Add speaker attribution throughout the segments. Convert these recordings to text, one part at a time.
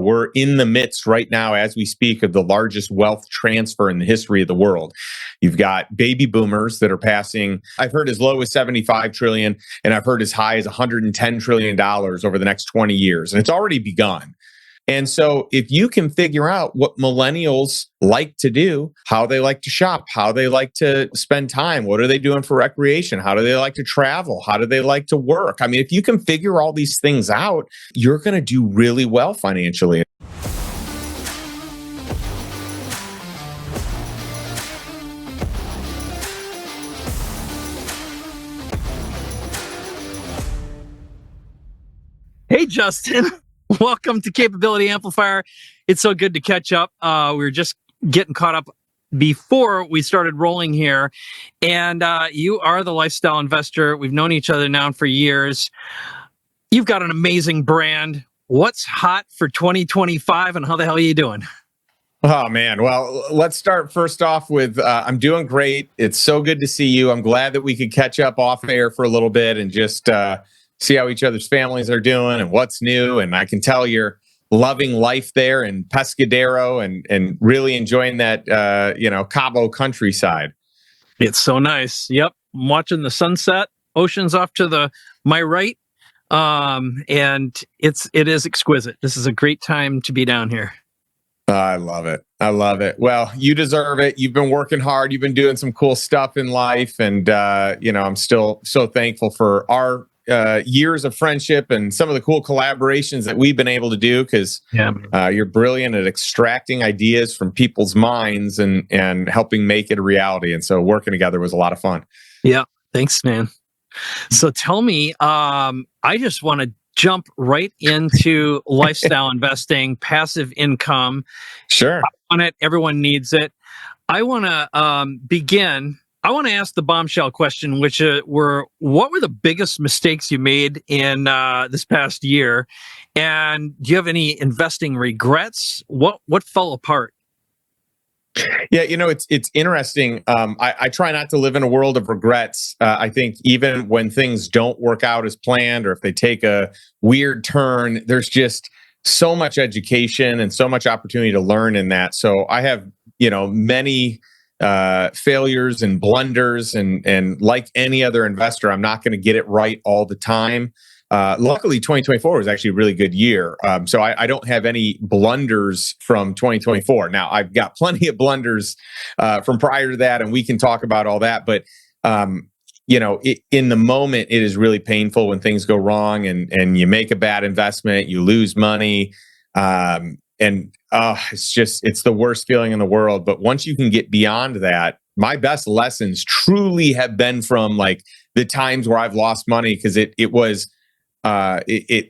Speaker 1: We're in the midst right now, as we speak, of the largest wealth transfer in the history of the world. You've got baby boomers that are passing, I've heard as low as 75 trillion, and I've heard as high as $110 trillion over the next 20 years. And it's already begun. And so if you can figure out what millennials like to do, how they like to shop, how they like to spend time, what are they doing for recreation, how do they like to travel, how do they like to work? I mean, if you can figure all these things out, you're going to do really well financially.
Speaker 2: Hey, Justin. Welcome to Capability Amplifier. It's so good to catch up. We were just getting caught up before we started rolling here. And you are the lifestyle investor. We've known each other now for years. You've got an amazing brand. What's hot for 2025 and how the hell are you doing?
Speaker 1: Oh, man. Well, let's start first off with I'm doing great. It's so good to see you. I'm glad that we could catch up off air for a little bit and just see how each other's families are doing and what's new. And I can tell you're loving life there in Pescadero and really enjoying that, Cabo countryside.
Speaker 2: It's so nice. Yep. I'm watching the sunset, oceans off to my right. And it is exquisite. This is a great time to be down here.
Speaker 1: I love it. I love it. Well, you deserve it. You've been working hard. You've been doing some cool stuff in life. And, I'm still so thankful for our years of friendship and some of the cool collaborations that we've been able to do because you're brilliant at extracting ideas from people's minds and helping make it a reality. And so working together was a lot of fun.
Speaker 2: Yeah. Thanks, man. So tell me, I just want to jump right into lifestyle investing, passive income.
Speaker 1: Sure.
Speaker 2: I want it. Everyone needs it. I want to begin. I want to ask the bombshell question, which what were the biggest mistakes you made in this past year? And do you have any investing regrets? What fell apart?
Speaker 1: Yeah, it's interesting. I try not to live in a world of regrets. I think even when things don't work out as planned or if they take a weird turn, there's just so much education and so much opportunity to learn in that. So I have, many failures and blunders and like any other investor, I'm not going to get it right all the time. Luckily, 2024 was actually a really good year. So I don't have any blunders from 2024. Now, I've got plenty of blunders from prior to that, and we can talk about all that. But, in the moment, it is really painful when things go wrong and you make a bad investment, you lose money. It's the worst feeling in the world. But once you can get beyond that, my best lessons truly have been from like the times where I've lost money because it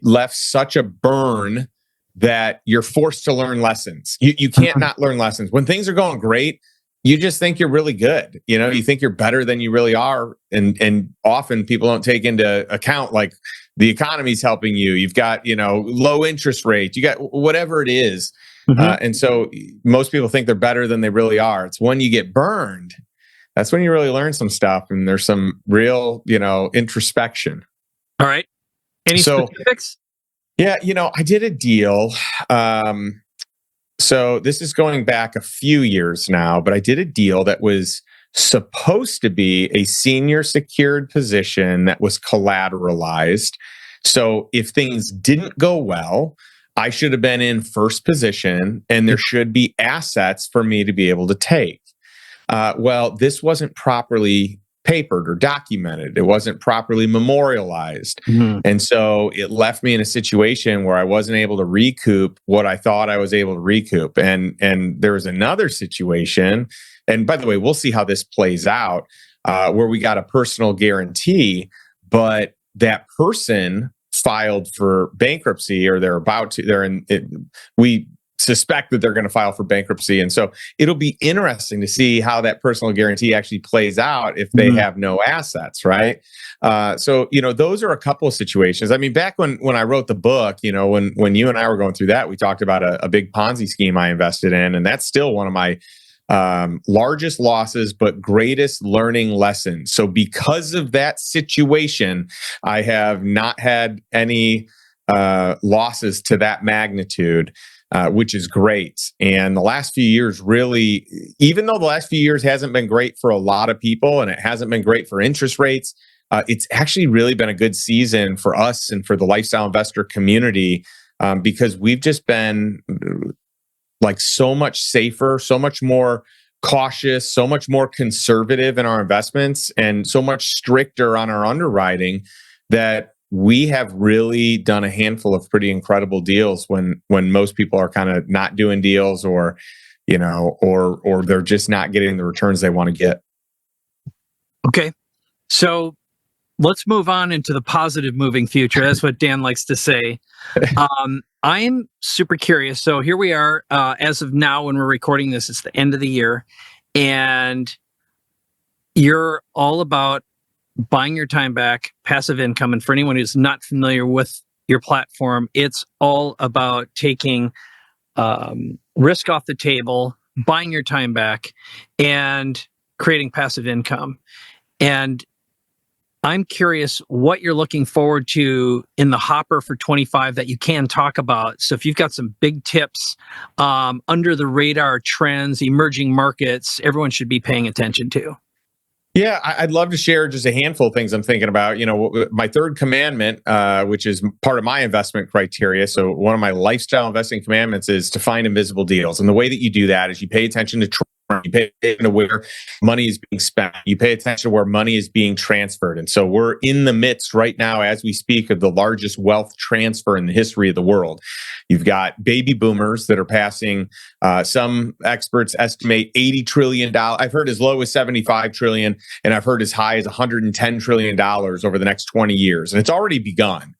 Speaker 1: left such a burn that you're forced to learn lessons. You can't not learn lessons. When things are going great, you just think you're really good. You think you're better than you really are. And often people don't take into account like the economy's helping you. You've got, low interest rates. You got whatever it is. And so most people think they're better than they really are. It's when you get burned, that's when you really learn some stuff. And there's some real, introspection.
Speaker 2: All right. Any specifics?
Speaker 1: Yeah, I did a deal. So this is going back a few years now, but I did a deal that was supposed to be a senior secured position that was collateralized. So if things didn't go well, I should have been in first position and there should be assets for me to be able to take. Well, this wasn't properly papered or documented. It wasn't properly memorialized. And so it left me in a situation where I wasn't able to recoup what I thought I was able to recoup. And there was another situation, and by the way, we'll see how this plays out, where we got a personal guarantee, but that person filed for bankruptcy or we suspect that they're going to file for bankruptcy. And so it'll be interesting to see how that personal guarantee actually plays out if they have no assets, right? So those are a couple of situations. I mean, back when I wrote the book, when you and I were going through that, we talked about a big Ponzi scheme I invested in, and that's still one of my largest losses, but greatest learning lessons. So because of that situation, I have not had any losses to that magnitude. which is great. And the last few years really, even though the last few years hasn't been great for a lot of people and it hasn't been great for interest rates, it's actually really been a good season for us and for the lifestyle investor community, because we've just been like so much safer, so much more cautious, so much more conservative in our investments, and so much stricter on our underwriting that we have really done a handful of pretty incredible deals when most people are kind of not doing deals, or or they're just not getting the returns they want to get.
Speaker 2: Okay. So let's move on into the positive moving future. That's what Dan likes to say. I'm super curious. So here we are, as of now, when we're recording this, it's the end of the year, and you're all about buying your time back, passive income. And for anyone who's not familiar with your platform, it's all about taking risk off the table, buying your time back, and creating passive income. And I'm curious what you're looking forward to in the hopper for 25 that you can talk about. So if you've got some big tips, under the radar trends, emerging markets, everyone should be paying attention to.
Speaker 1: Yeah, I'd love to share just a handful of things I'm thinking about. My third commandment, which is part of my investment criteria. So one of my lifestyle investing commandments is to find invisible deals. And the way that you do that is you pay attention to you pay attention to where money is being spent. You pay attention to where money is being transferred. And so we're in the midst right now, as we speak, of the largest wealth transfer in the history of the world. You've got baby boomers that are passing, some experts estimate $80 trillion. I've heard as low as $75 trillion, and I've heard as high as $110 trillion over the next 20 years. And it's already begun.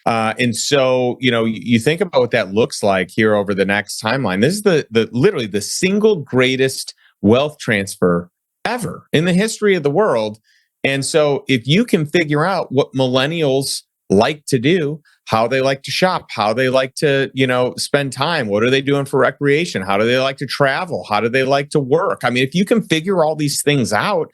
Speaker 1: And so, you think about what that looks like here over the next timeline. This is the literally the single greatest wealth transfer ever in the history of the world. And so if you can figure out what millennials like to do, how they like to shop, how they like to, spend time, what are they doing for recreation? How do they like to travel? How do they like to work? I mean, if you can figure all these things out,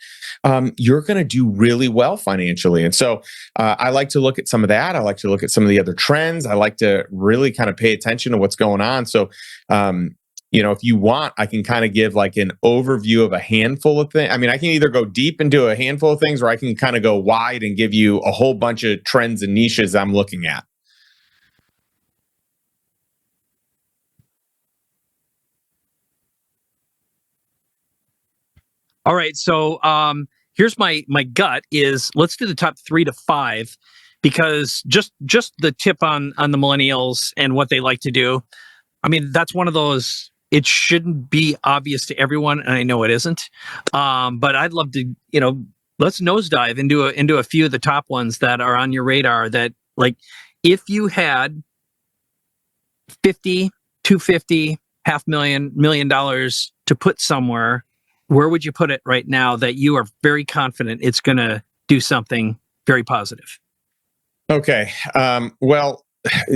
Speaker 1: you're going to do really well financially. And so I like to look at some of that. I like to look at some of the other trends. I like to really kind of pay attention to what's going on. So, if you want, I can kind of give like an overview of a handful of things. I mean, I can either go deep into a handful of things, or I can kind of go wide and give you a whole bunch of trends and niches I'm looking at.
Speaker 2: All right. So here's my gut is, let's do the top 3 to 5, because just the tip on the millennials and what they like to do. I mean, that's one of those, it shouldn't be obvious to everyone, and I know it isn't. But I'd love to, let's nosedive into a few of the top ones that are on your radar, that, like, if you had 50, 250, $500,000, $1 million to put somewhere, where would you put it right now that you are very confident it's going to do something very positive?
Speaker 1: Okay. Well,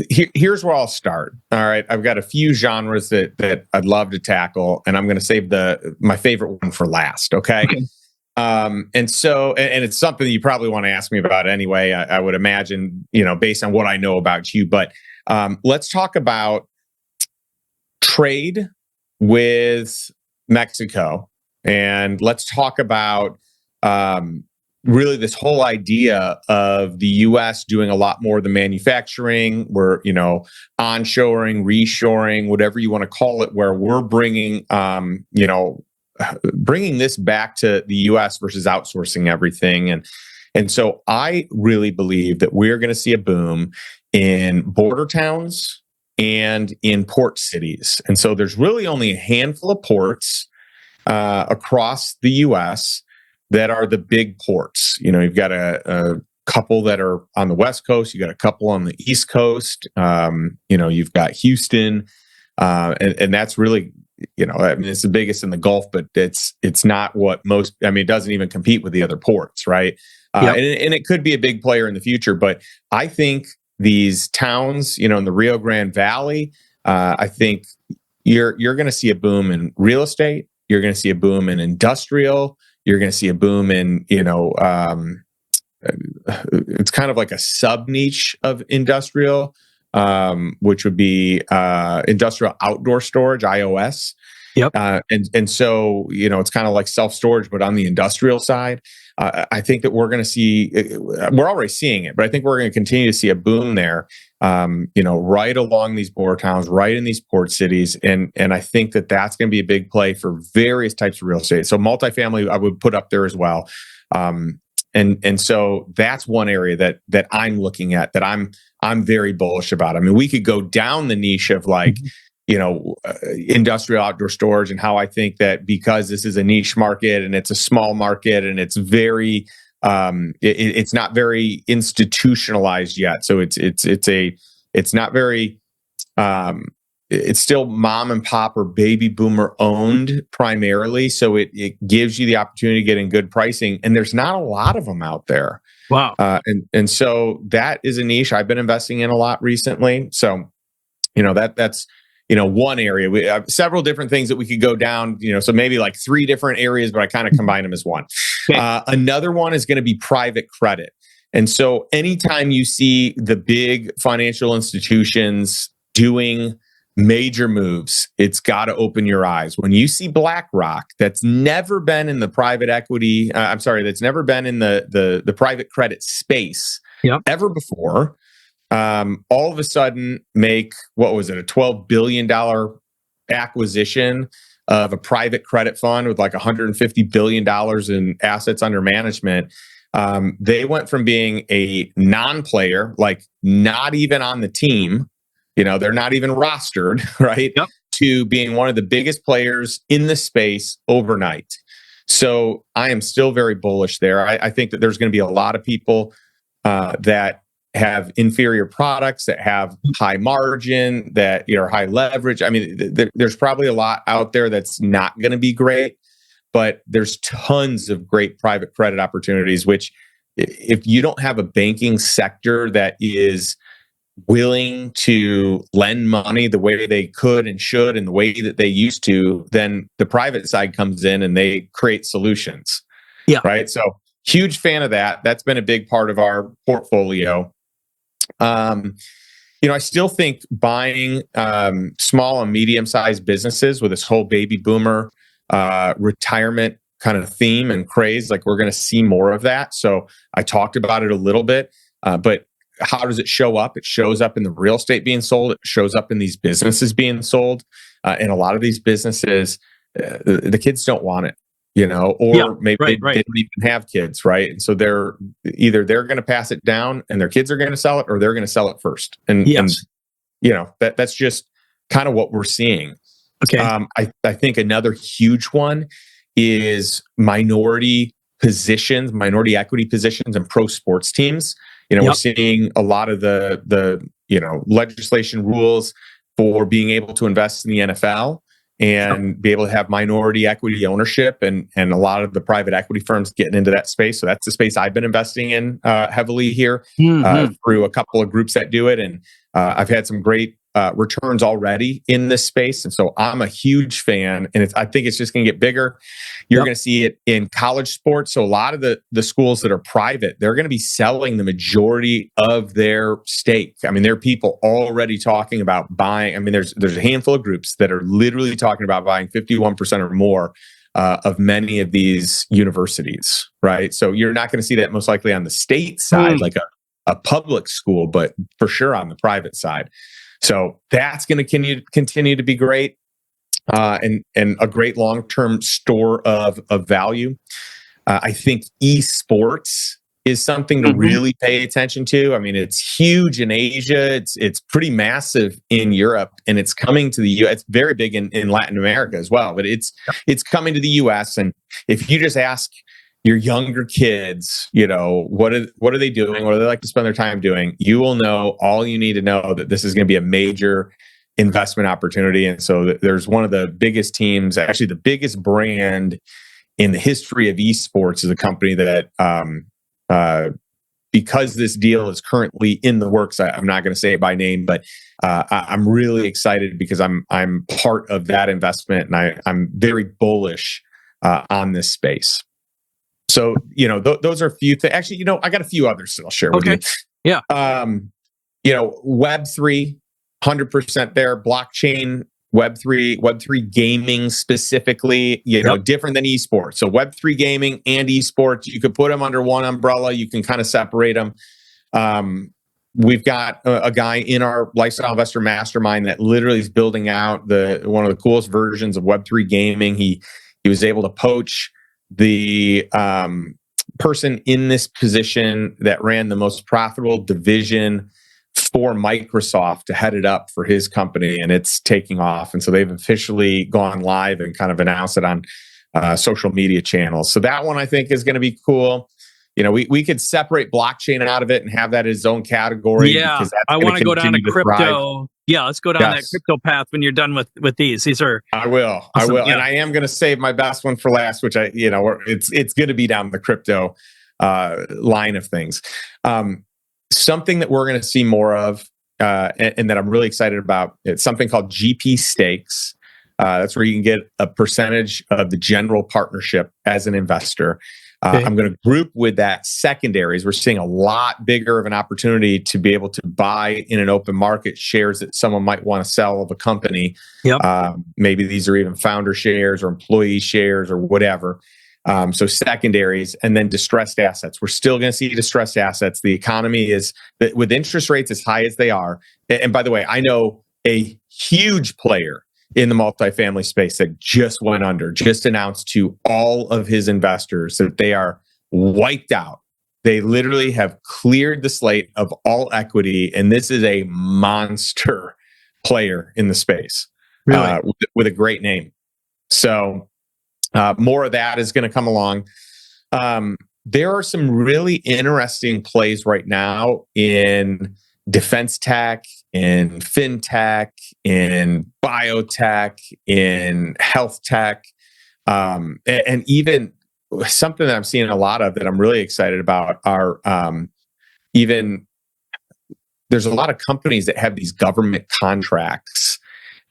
Speaker 1: here's where I'll start. All right. I've got a few genres that I'd love to tackle, and I'm going to save my favorite one for last. Okay. And it's something that you probably want to ask me about anyway. I would imagine, based on what I know about you. But let's talk about trade with Mexico, and let's talk about really this whole idea of the U.S. doing a lot more of the manufacturing. We're, onshoring, reshoring, whatever you want to call it, where we're bringing, bringing this back to the U.S. versus outsourcing everything. And so I really believe that we're going to see a boom in border towns and in port cities. And so there's really only a handful of ports across the U.S. that are the big ports. You've got a couple that are on the West Coast. You got a couple on the East Coast. You've got Houston, and that's really, I mean, it's the biggest in the Gulf, but it's not what most. I mean, it doesn't even compete with the other ports, right?
Speaker 2: Yep.
Speaker 1: And it could be a big player in the future. But I think these towns, in the Rio Grande Valley, I think you're going to see a boom in real estate. You're going to see a boom in industrial. You're going to see a boom in, it's kind of like a sub niche of industrial. which would be industrial outdoor storage, IOS.
Speaker 2: Yep.
Speaker 1: And so, it's kind of like self-storage, but on the industrial side. I think that we're going to see, we're already seeing it, but I think we're going to continue to see a boom there, right along these border towns, right in these port cities. And I think that that's going to be a big play for various types of real estate. So multifamily, I would put up there as well. And so that's one area that I'm looking at, that I'm very bullish about. I mean, we could go down the niche of like, industrial outdoor storage, and how I think that because this is a niche market and it's a small market and it's very, it's not very institutionalized yet. So it's not very, it's still mom and pop or baby boomer owned primarily. So it gives you the opportunity to get in good pricing, and there's not a lot of them out there.
Speaker 2: Wow.
Speaker 1: And so that is a niche I've been investing in a lot recently. So, that's one area. We have several different things that we could go down, so maybe like 3 different areas, but I kind of combine them as one.
Speaker 2: Okay.
Speaker 1: Another one is going to be private credit. And so anytime you see the big financial institutions doing major moves, it's got to open your eyes. When you see BlackRock, that's never been in the private equity, that's never been in the private credit space ever before. All of a sudden make, what was it, a $12 billion acquisition of a private credit fund with like $150 billion in assets under management. They went from being a non-player, like not even on the team, they're not even rostered, right?
Speaker 2: Yep.
Speaker 1: To being one of the biggest players in the space overnight. So I am still very bullish there. I think that there's going to be a lot of people that have inferior products, that have high margin, that are high leverage. I mean, there's probably a lot out there that's not going to be great, but there's tons of great private credit opportunities, which if you don't have a banking sector that is willing to lend money the way they could and should and the way that they used to, then the private side comes in and they create solutions.
Speaker 2: Yeah.
Speaker 1: Right. So huge fan of that. That's been a big part of our portfolio. I still think buying small and medium-sized businesses with this whole baby boomer retirement kind of theme and craze, like we're going to see more of that. So I talked about it a little bit, but how does it show up? It shows up in the real estate being sold. It shows up in these businesses being sold. And a lot of these businesses, the kids don't want it. Maybe they don't even have kids, right? And so they're going to pass it down, and their kids are going to sell it, or they're going to sell it first. And that's just kind of what we're seeing.
Speaker 2: Okay.
Speaker 1: I think another huge one is minority equity positions, and pro sports teams. We're seeing a lot of the legislation rules for being able to invest in the NFL and be able to have minority equity ownership, and a lot of the private equity firms getting into that space. So that's the space I've been investing in heavily here through a couple of groups that do it. And I've had some great returns already in this space. And so I'm a huge fan, and I think it's just going to get bigger. You're going to see it in college sports. So a lot of the schools that are private, they're going to be selling the majority of their stake. I mean, there are people already talking about buying. I mean, there's a handful of groups that are literally talking about buying 51% or more of many of these universities, right? So you're not going to see that most likely on the state side, like a public school, but for sure on the private side. So that's going to continue to be great, and a great long-term store of value. I think esports is something to really pay attention to. I mean, it's huge in Asia. It's pretty massive in Europe, and it's coming to the U.S. It's very big in Latin America as well, but it's coming to the U.S. And if you just ask your younger kids, what are they doing? What do they like to spend their time doing? You will know all you need to know that this is going to be a major investment opportunity. And so there's one of the biggest teams, actually the biggest brand in the history of esports, is a company that, because this deal is currently in the works, I'm not going to say it by name, but I'm really excited because I'm part of that investment, and I'm very bullish on this space. So, those are a few things. Actually, I got a few others that I'll share with you.
Speaker 2: Yeah.
Speaker 1: Web3, 100% there. Blockchain, Web3 gaming specifically,
Speaker 2: Yep.
Speaker 1: different than esports. So Web3 gaming and esports, you could put them under one umbrella. You can kind of separate them. We've got a guy in our lifestyle investor mastermind that literally is building out one of the coolest versions of Web3 gaming. He was able to poach the person in this position that ran the most profitable division for Microsoft to head it up for his company, and it's taking off. And so they've officially gone live and kind of announced it on social media channels. So that one I think is going to be cool. We could separate blockchain out of it and have that as its own category.
Speaker 2: Yeah,
Speaker 1: because that's
Speaker 2: I want to go down to crypto.
Speaker 1: Thrive.
Speaker 2: Yeah, let's go down that crypto path when you're done with these. These are
Speaker 1: I will,
Speaker 2: awesome.
Speaker 1: And I am going to save my best one for last, which it's going to be down the crypto line of things. Something that we're going to see more of, and that I'm really excited about, it's something called GP stakes. That's where you can get a percentage of the general partnership as an investor.
Speaker 2: Okay.
Speaker 1: I'm going to group with that secondaries. We're seeing a lot bigger of an opportunity to be able to buy in an open market shares that someone might want to sell of a company.
Speaker 2: Yep.
Speaker 1: Maybe these are even founder shares or employee shares or whatever. So secondaries, and then distressed assets. We're still going to see distressed assets. The economy is, with interest rates as high as they are. And by the way, I know a huge player in the multifamily space that just went under, just announced to all of his investors that they are wiped out. They literally have cleared the slate of all equity, and this is a monster player in the space,
Speaker 2: Really?
Speaker 1: with a great name. So more of that is going to come along. There are some really interesting plays right now in defense tech, in fintech, in biotech, in health tech, and even something that I'm seeing a lot of that I'm really excited about are even there's a lot of companies that have these government contracts.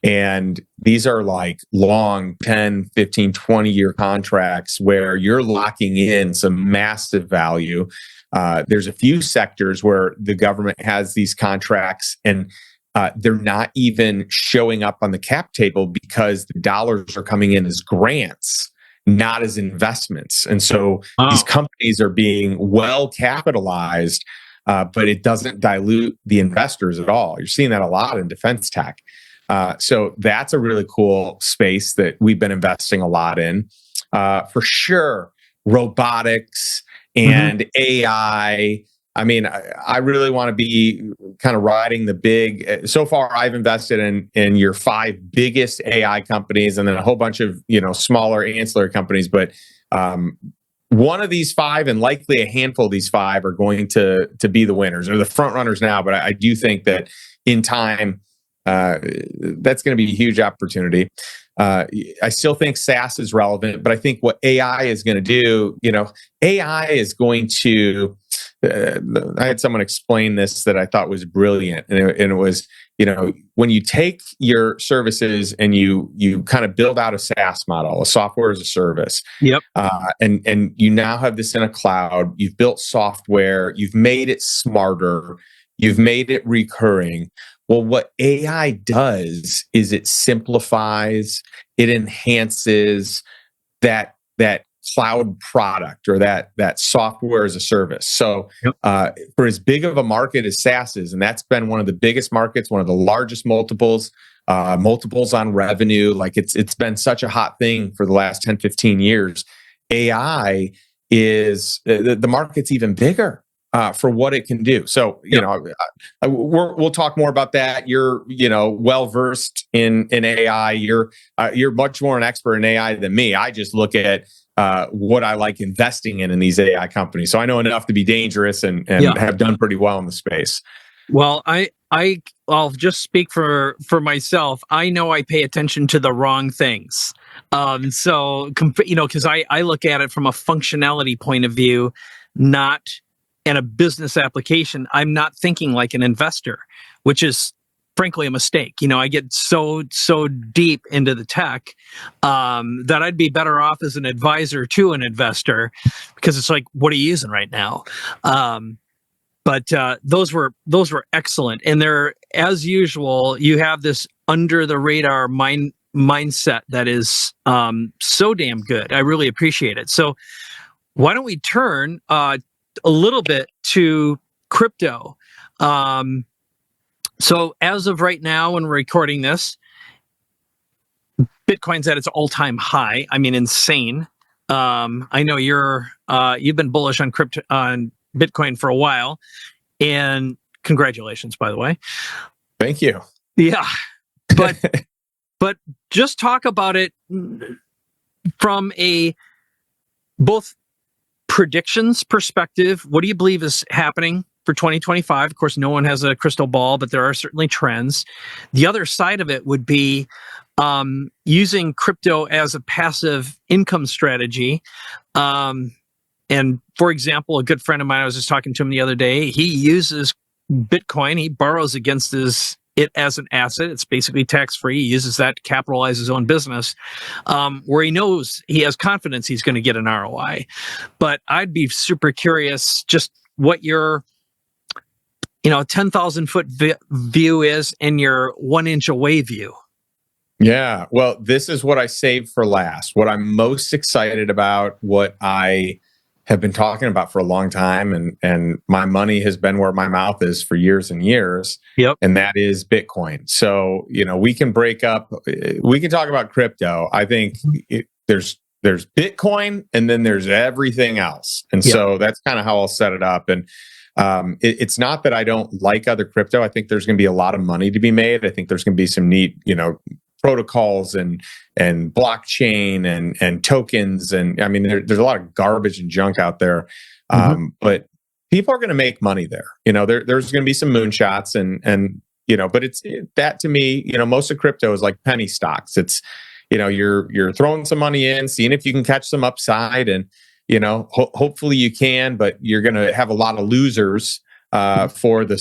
Speaker 1: And these are like long 10, 15, 20-year contracts where you're locking in some massive value. There's a few sectors where the government has these contracts and they're not even showing up on the cap table because the dollars are coming in as grants, not as investments. And so these companies are being well capitalized, but it doesn't dilute the investors at all. You're seeing that a lot in defense tech. So that's a really cool space that we've been investing a lot in. For sure, robotics and AI. I mean, I really want to be kind of riding the big. So far, I've invested in your 5 biggest AI companies, and then a whole bunch of smaller ancillary companies. But one of these 5, and likely a handful of these 5, are going to be the winners or the front runners now. But I do think that in time, that's going to be a huge opportunity. I still think SaaS is relevant, but I think what AI is going to do, AI is going to. I had someone explain this that I thought was brilliant, and it was, when you take your services and you kind of build out a SaaS model, a software as a service.
Speaker 2: Yep.
Speaker 1: And you now have this in a cloud. You've built software. You've made it smarter. You've made it recurring. Well, what AI does is it simplifies, it enhances that cloud product or that software as a service. So for as big of a market as SaaS is, and that's been one of the biggest markets, one of the largest multiples on revenue, like it's been such a hot thing for the last 10, 15 years. AI is, the market's even bigger. For what it can do. So, we'll talk more about that. You're, well versed in AI. You're much more an expert in AI than me. I just look at what I like investing in these AI companies. So I know enough to be dangerous and have done pretty well in the space.
Speaker 2: Well, I'll just speak for myself. I know I pay attention to the wrong things. So, because I look at it from a functionality point of view, not and a business application. I'm not thinking like an investor, which is frankly a mistake. I get so deep into the tech that I'd be better off as an advisor to an investor, because it's like, what are you using right now? But those were excellent, and they're, as usual, you have this under the radar mindset that is so damn good. I really appreciate it. So why don't we turn a little bit to crypto? So as of right now, when we're recording this, Bitcoin's at its all-time high. I mean, insane. I know you've been bullish on Bitcoin for a while, and congratulations, by the way.
Speaker 1: Thank you.
Speaker 2: Yeah, but just talk about it from a both predictions perspective. What do you believe is happening for 2025? Of course, no one has a crystal ball, but there are certainly trends. The other side of it would be using crypto as a passive income strategy. And for example, a good friend of mine, I was just talking to him the other day, he uses Bitcoin. He borrows against it as an asset. It's basically tax-free. He uses that to capitalize his own business, where he knows he has confidence he's going to get an ROI. But I'd be super curious just what your 10,000 foot view is and your 1 inch away view.
Speaker 1: Yeah, well, this is what I saved for last. What I'm most excited about, what I have been talking about for a long time, and my money has been where my mouth is for years and years.
Speaker 2: Yep.
Speaker 1: And that is Bitcoin. So, we can talk about crypto. I think there's Bitcoin, and then there's everything else. And so that's kind of how I'll set it up. And it's not that I don't like other crypto. I think there's going to be a lot of money to be made. I think there's going to be some neat, protocols and blockchain and tokens. And I mean, there's a lot of garbage and junk out there. But people are going to make money there. There's going to be some moonshots and but that to me, most of crypto is like penny stocks. It's, you're throwing some money in, seeing if you can catch some upside, and, hopefully you can, but you're going to have a lot of losers for the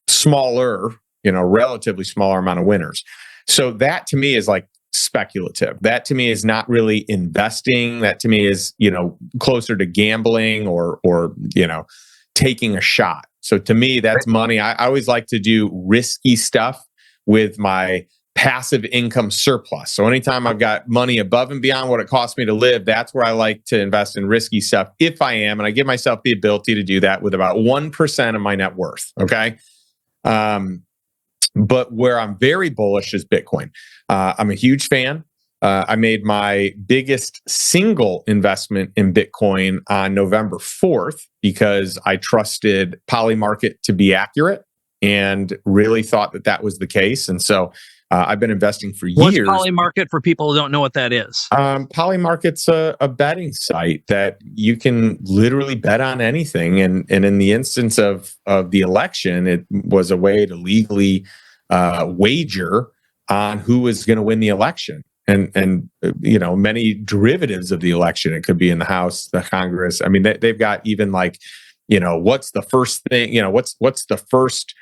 Speaker 1: smaller, relatively smaller amount of winners. So that to me is like speculative. That to me is not really investing. That to me is, closer to gambling or taking a shot. So to me, that's money. I always like to do risky stuff with my passive income surplus. So anytime I've got money above and beyond what it costs me to live, that's where I like to invest in risky stuff if I am. And I give myself the ability to do that with about 1% of my net worth. Okay. But where I'm very bullish is Bitcoin. I'm a huge fan. I made my biggest single investment in Bitcoin on November 4th because I trusted Polymarket to be accurate and really thought that was the case. And so I've been investing for years.
Speaker 2: What's Polymarket for people who don't know what that is?
Speaker 1: Polymarket's a betting site that you can literally bet on anything. And in the instance of the election, it was a way to legally wager on who was going to win the election. And many derivatives of the election. It could be in the House, the Congress. I mean, they've got even like, what's the first thing? What's the first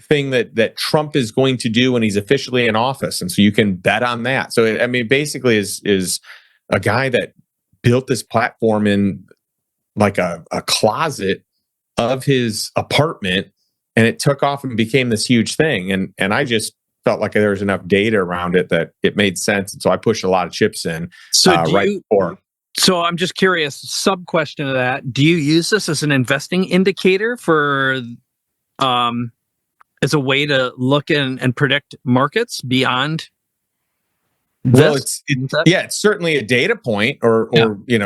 Speaker 1: thing that Trump is going to do when he's officially in office, and so you can bet on that. So I mean, basically, is a guy that built this platform in like a closet of his apartment, and it took off and became this huge thing. And I just felt like there was enough data around it that it made sense. And so I pushed a lot of chips in. So
Speaker 2: So I'm just curious, sub question to that. Do you use this as an investing indicator for, as a way to look and predict markets beyond this?
Speaker 1: Well, it's certainly a data point or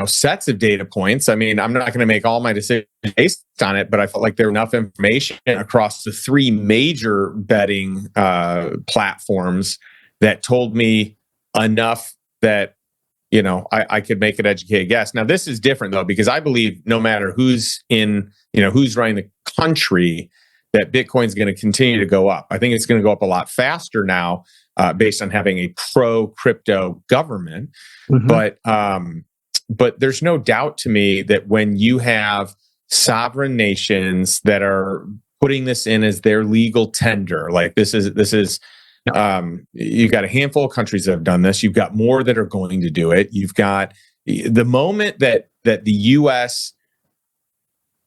Speaker 1: sets of data points. I mean, I'm not going to make all my decisions based on it, but I felt like there was enough information across the three major betting platforms that told me enough that I could make an educated guess. Now, this is different though, because I believe no matter who's running the country, that Bitcoin's going to continue to go up. I think it's going to go up a lot faster now, based on having a pro-crypto government. Mm-hmm. But there's no doubt to me that when you have sovereign nations that are putting this in as their legal tender, like this is. You've got a handful of countries that have done this. You've got more that are going to do it. You've got the moment that the U.S.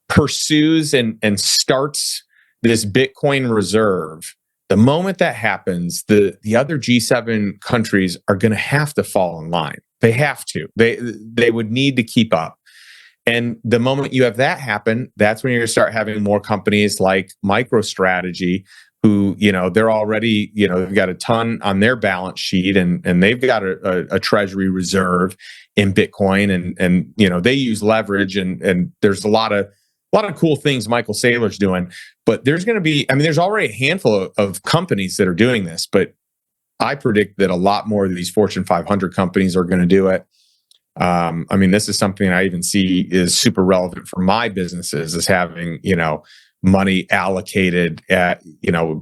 Speaker 1: pursues and starts this Bitcoin reserve, the moment that happens, the other G7 countries are going to have to fall in line. They have to. They would need to keep up. And the moment you have that happen, that's when you're going to start having more companies like MicroStrategy, who, they're already, they've got a ton on their balance sheet, and they've got a treasury reserve in Bitcoin, and they use leverage, and there's a lot of cool things Michael Saylor's doing. But there's going to be, there's already a handful of companies that are doing this, but I predict that a lot more of these Fortune 500 companies are going to do it. This is something I even see is super relevant for my businesses, is having, money allocated at,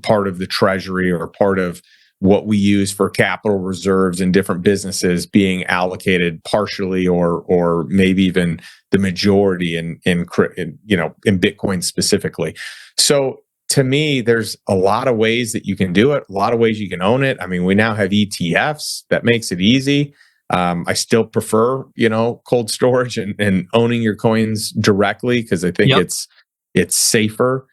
Speaker 1: part of the treasury or part of what we use for capital reserves in different businesses being allocated partially or maybe even the majority in Bitcoin specifically. So to me, there's a lot of ways that you can do it, a lot of ways you can own it. We now have ETFs that makes it easy. I still prefer, cold storage and owning your coins directly, because I think it's safer.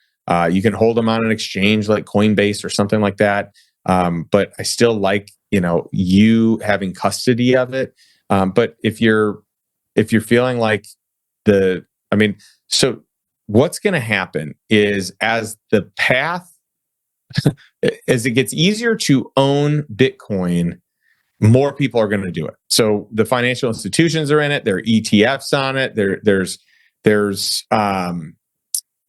Speaker 1: You can hold them on an exchange like Coinbase or something like that. But I still like, you having custody of it. But if you're feeling like so what's going to happen is, as the path, as it gets easier to own Bitcoin, more people are going to do it. So the financial institutions are in it. There are ETFs on it. There's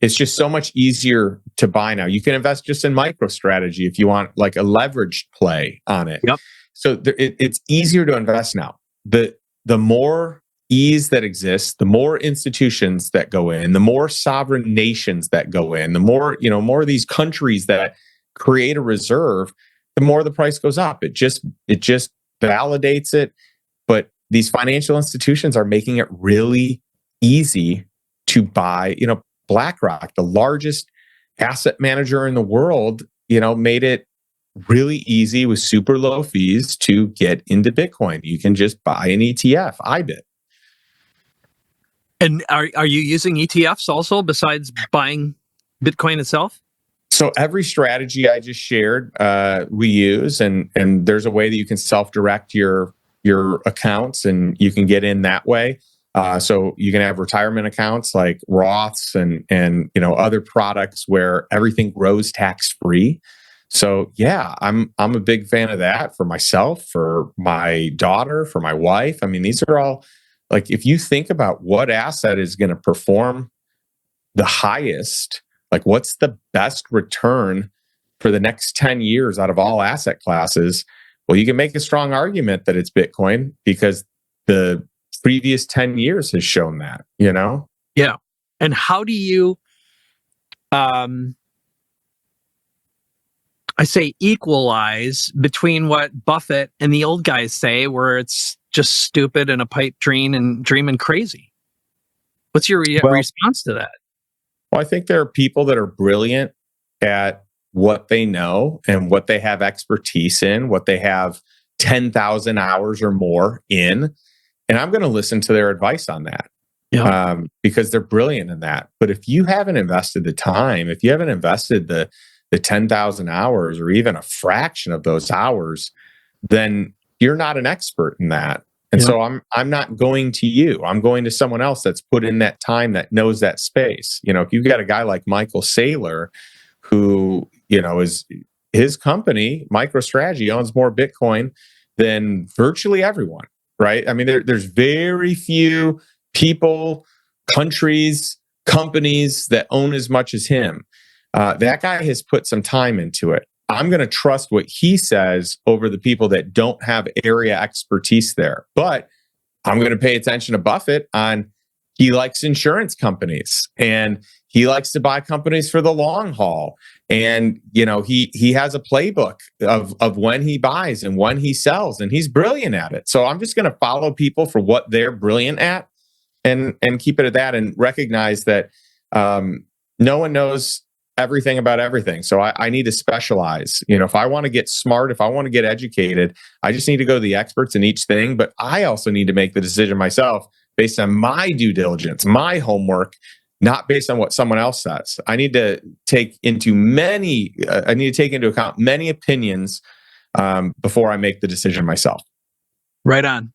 Speaker 1: it's just so much easier to buy now. You can invest just in MicroStrategy if you want like a leveraged play on it.
Speaker 2: Yep.
Speaker 1: So it's easier to invest now. The more ease that exists, the more institutions that go in, the more sovereign nations that go in, the more, more of these countries that create a reserve, the more the price goes up. It just validates it. But these financial institutions are making it really easy to buy. BlackRock, the largest asset manager in the world, made it really easy with super low fees to get into Bitcoin. You can just buy an ETF, IBIT.
Speaker 2: And are you using ETFs also besides buying Bitcoin itself?
Speaker 1: So every strategy I just shared, we use, and there's a way that you can self-direct your accounts, and you can get in that way. So you can have retirement accounts like Roths and other products where everything grows tax-free. So yeah, I'm a big fan of that for myself, for my daughter, for my wife. These are all, like, if you think about what asset is going to perform the highest, like what's the best return for the next 10 years out of all asset classes, well, you can make a strong argument that it's Bitcoin, because the previous 10 years has shown that,
Speaker 2: Yeah. And how do you, I say, equalize between what Buffett and the old guys say, where it's just stupid and a pipe dream and dreaming crazy? What's your response to that?
Speaker 1: Well, I think there are people that are brilliant at what they know and what they have expertise in, what they have 10,000 hours or more in. And I'm going to listen to their advice on that, because they're brilliant in that. But if you haven't invested the time, if you haven't invested the 10,000 hours or even a fraction of those hours, then you're not an expert in that. And so I'm not going to you. I'm going to someone else that's put in that time, that knows that space. If you've got a guy like Michael Saylor, who, is, his company, MicroStrategy, owns more Bitcoin than virtually everyone, right? There's very few people, countries, companies that own as much as him. That guy has put some time into it. I'm going to trust what he says over the people that don't have area expertise there. But I'm going to pay attention to Buffett on, he likes insurance companies, and he likes to buy companies for the long haul. And, he has a playbook of when he buys and when he sells, and he's brilliant at it. So I'm just going to follow people for what they're brilliant at, and keep it at that, and recognize that no one knows everything about everything. So I need to specialize. If I want to get smart, if I want to get educated, I just need to go to the experts in each thing. But I also need to make the decision myself based on my due diligence, my homework, not based on what someone else says. I need to take into account many opinions before I make the decision myself.
Speaker 2: Right on.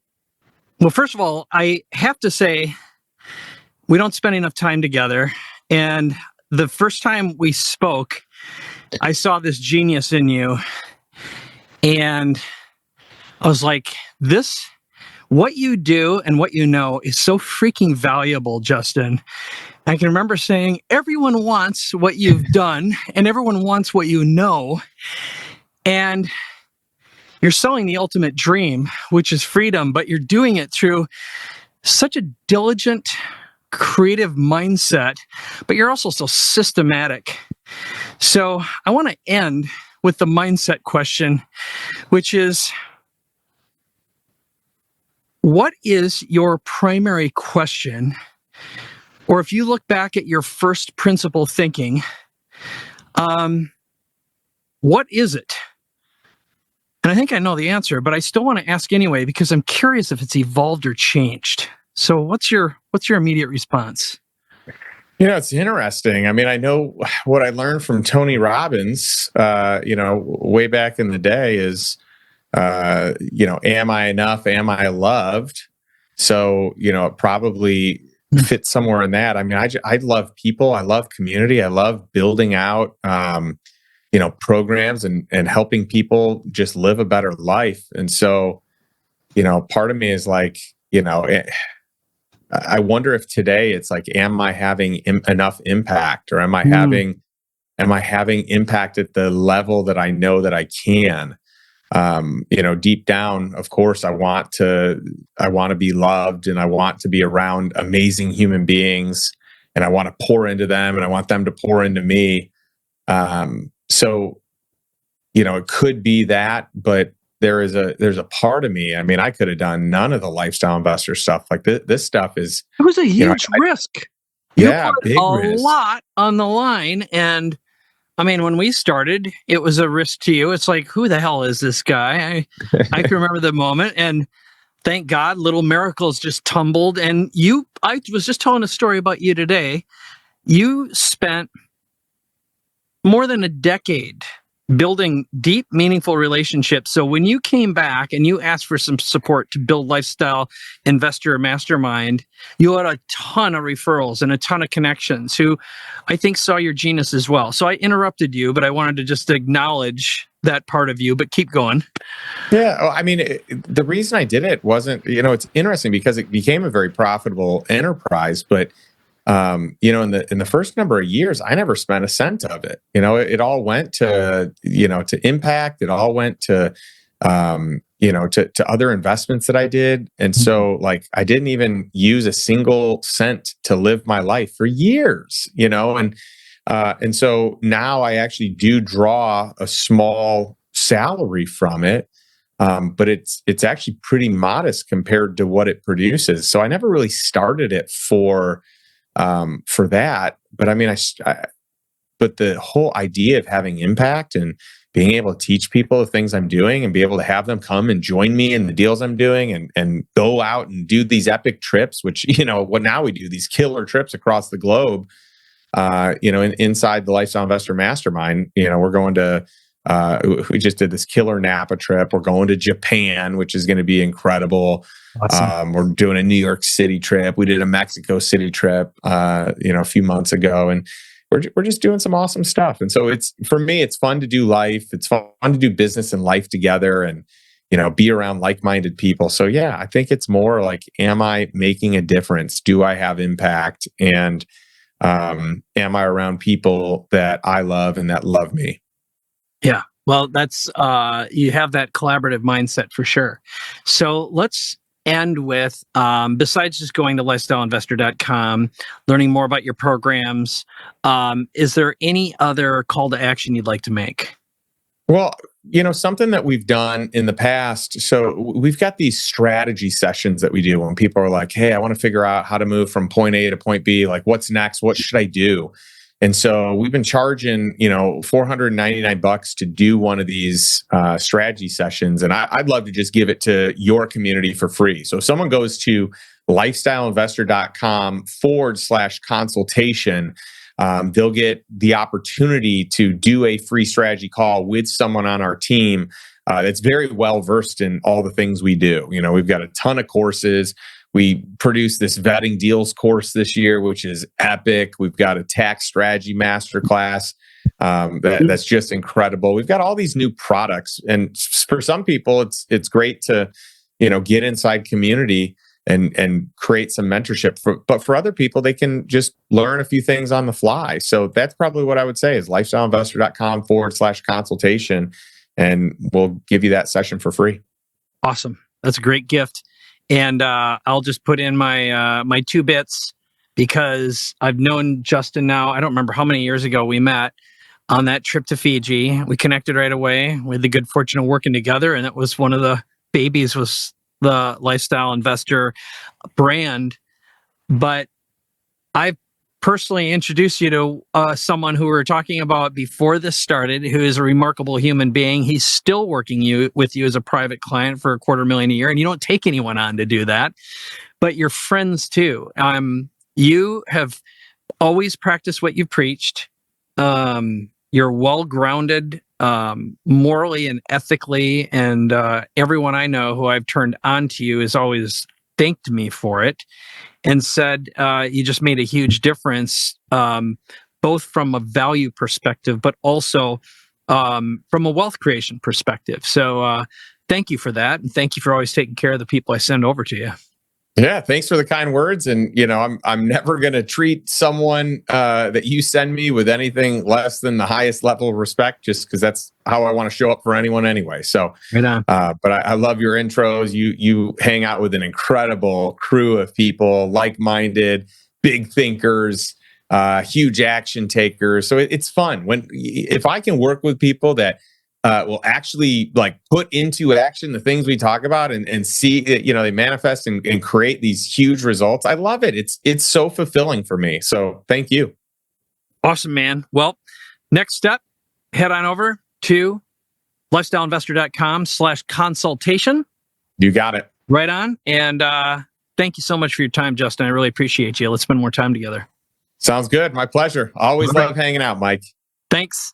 Speaker 2: Well, first of all, I have to say, we don't spend enough time together. And the first time we spoke, I saw this genius in you. And I was like, what you do and what you know is so freaking valuable, Justin. I can remember saying, everyone wants what you've done and everyone wants what you know. And you're selling the ultimate dream, which is freedom, but you're doing it through such a diligent, creative mindset, but you're also so systematic. So I want to end with the mindset question, which is, what is your primary question? Or if you look back at your first principle thinking, what is it? And I think I know the answer, but I still want to ask anyway, because I'm curious if it's evolved or changed. So what's your immediate response?
Speaker 1: It's interesting. I mean, I know what I learned from Tony Robbins, way back in the day is, am I enough? Am I loved? So, it probably fits somewhere in that. I mean, I love people. I love community. I love building out, programs and helping people just live a better life. And so, part of me is like, I wonder if today it's like, am I having enough impact, or am I having impact at the level that I know that I can? Deep down, of course, I want to be loved, and I want to be around amazing human beings, and I want to pour into them, and I want them to pour into me. So, it could be that, but there's a part of me. I mean, I could have done none of the lifestyle investor stuff. Like this stuff is.
Speaker 2: It was a huge risk.
Speaker 1: Yeah,
Speaker 2: you put
Speaker 1: big
Speaker 2: a
Speaker 1: risk.
Speaker 2: lot on the line, and I mean, when we started, it was a risk to you. It's like, who the hell is this guy? I can remember the moment, and thank God, little miracles just tumbled. And I was just telling a story about you today. You spent more than a decade building deep, meaningful relationships. So when you came back and you asked for some support to build Lifestyle Investor Mastermind, you had a ton of referrals and a ton of connections who I think saw your genius as well. So I interrupted you, but I wanted to just acknowledge that part of you, but keep going.
Speaker 1: Yeah. I mean, the reason I did it wasn't, it's interesting because it became a very profitable enterprise, but in the first number of years, I never spent a cent of it. It all went to impact. It all went to to other investments that I did. And so like, I didn't even use a single cent to live my life for years, and so now I actually do draw a small salary from it. But it's actually pretty modest compared to what it produces. So I never really started it for that. But I mean, but the whole idea of having impact and being able to teach people the things I'm doing and be able to have them come and join me in the deals I'm doing and go out and do these epic trips, which, what now we do these killer trips across the globe, inside the Lifestyle Investor Mastermind, we're going to, we just did this killer Napa trip. We're going to Japan, which is going to be incredible.
Speaker 2: Awesome.
Speaker 1: We're doing a New York City trip. We did a Mexico City trip, a few months ago, and we're just doing some awesome stuff. And so for me, it's fun to do life. It's fun to do business and life together, and be around like-minded people. So yeah, I think it's more like, am I making a difference? Do I have impact? And am I around people that I love and that love me?
Speaker 2: Yeah. Well, that's you have that collaborative mindset for sure. So let's end with, besides just going to lifestyleinvestor.com, learning more about your programs, is there any other call to action you'd like to make?
Speaker 1: Well, something that we've done in the past. So we've got these strategy sessions that we do when people are like, hey, I want to figure out how to move from point A to point B. Like, what's next? What should I do? And so we've been charging, $499 to do one of these strategy sessions. And I'd love to just give it to your community for free. So if someone goes to lifestyleinvestor.com/consultation, they'll get the opportunity to do a free strategy call with someone on our team that's very well versed in all the things we do. We've got a ton of courses. We produced this vetting deals course this year, which is epic. We've got a tax strategy masterclass that's just incredible. We've got all these new products, and for some people, it's great to get inside community and create some mentorship. But for other people, they can just learn a few things on the fly. So that's probably what I would say is lifestyleinvestor.com/consultation, and we'll give you that session for free.
Speaker 2: Awesome. That's a great gift. And I'll just put in my 2 bits, because I've known Justin now. I don't remember how many years ago we met on that trip to Fiji. We connected right away. We had the good fortune of working together, and that was one of the babies was the Lifestyle Investor brand. But I've personally introduced you to someone who we were talking about before this started, who is a remarkable human being. He's still working with you as a private client for $250,000 a year, and you don't take anyone on to do that, but you're friends too. You have always practiced what you've preached. You're well-grounded morally and ethically, and everyone I know who I've turned on to you has always thanked me for it and said you just made a huge difference, both from a value perspective, but also from a wealth creation perspective. So thank you for that. And thank you for always taking care of the people I send over to you.
Speaker 1: Yeah, thanks for the kind words. And I'm never going to treat someone that you send me with anything less than the highest level of respect, just because that's how I want to show up for anyone anyway. So,
Speaker 2: right on.
Speaker 1: But I love your intros. You hang out with an incredible crew of people, like-minded, big thinkers, huge action takers. So it's fun if I can work with people that will actually put into action the things we talk about and see it, they manifest and create these huge results. I love it. It's so fulfilling for me. So thank you.
Speaker 2: Awesome, man. Well, next step, head on over to lifestyleinvestor.com/consultation.
Speaker 1: You got it.
Speaker 2: Right on. And thank you so much for your time, Justin. I really appreciate you. Let's spend more time together.
Speaker 1: Sounds good. My pleasure. Always love hanging out, Mike.
Speaker 2: Thanks.